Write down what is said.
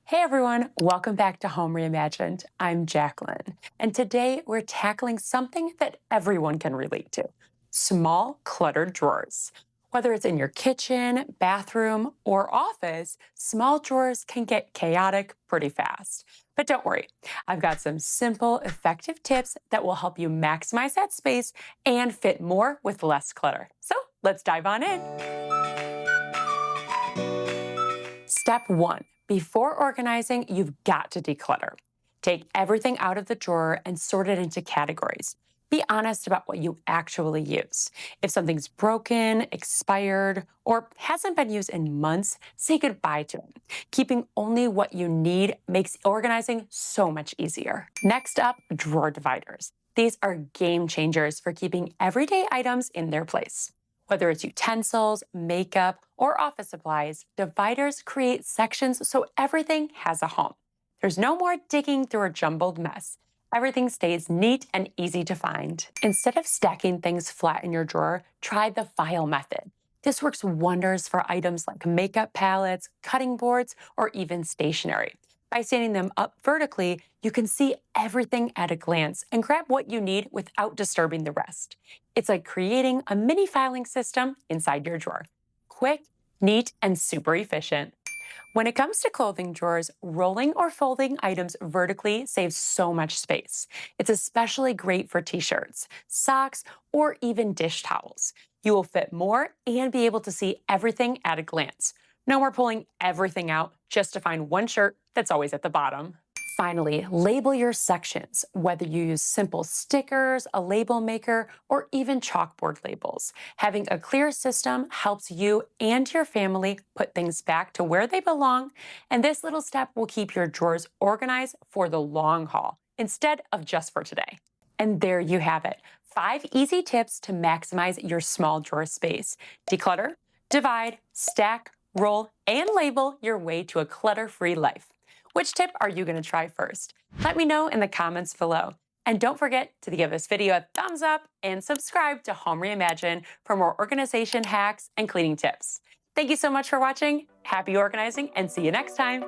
Hey everyone, welcome back to Home Reimagined. I'm Jacqueline, and today we're tackling something that everyone can relate to: small, cluttered drawers. Whether it's in your kitchen, bathroom, or office, small drawers can get chaotic pretty fast. But don't worry, I've got some simple, effective tips that will help you maximize that space and fit more with less clutter. So let's dive on in. Step one, before organizing, you've got to declutter. Take everything out of the drawer and sort it into categories. Be honest about what you actually use. If something's broken, expired, or hasn't been used in months, say goodbye to it. Keeping only what you need makes organizing so much easier. Next up, drawer dividers. These are game changers for keeping everyday items in their place. Whether it's utensils, makeup, or office supplies, dividers create sections so everything has a home. There's no more digging through a jumbled mess. Everything stays neat and easy to find. Instead of stacking things flat in your drawer, try the file method. This works wonders for items like makeup palettes, cutting boards, or even stationery. By standing them up vertically, you can see everything at a glance and grab what you need without disturbing the rest. It's like creating a mini filing system inside your drawer. Quick, neat, and super efficient. When it comes to clothing drawers, rolling or folding items vertically saves so much space. It's especially great for t-shirts, socks, or even dish towels. You will fit more and be able to see everything at a glance. No more pulling everything out just to find one shirt that's always at the bottom. Finally, label your sections, whether you use simple stickers, a label maker, or even chalkboard labels. Having a clear system helps you and your family put things back to where they belong, and this little step will keep your drawers organized for the long haul instead of just for today. And there you have it, 5 easy tips to maximize your small drawer space. Declutter, divide, stack, roll, and label your way to a clutter-free life. Which tip are you going to try first? Let me know in the comments below. And don't forget to give this video a thumbs up and subscribe to Home Reimagine for more organization hacks and cleaning tips. Thank you so much for watching. Happy organizing and see you next time.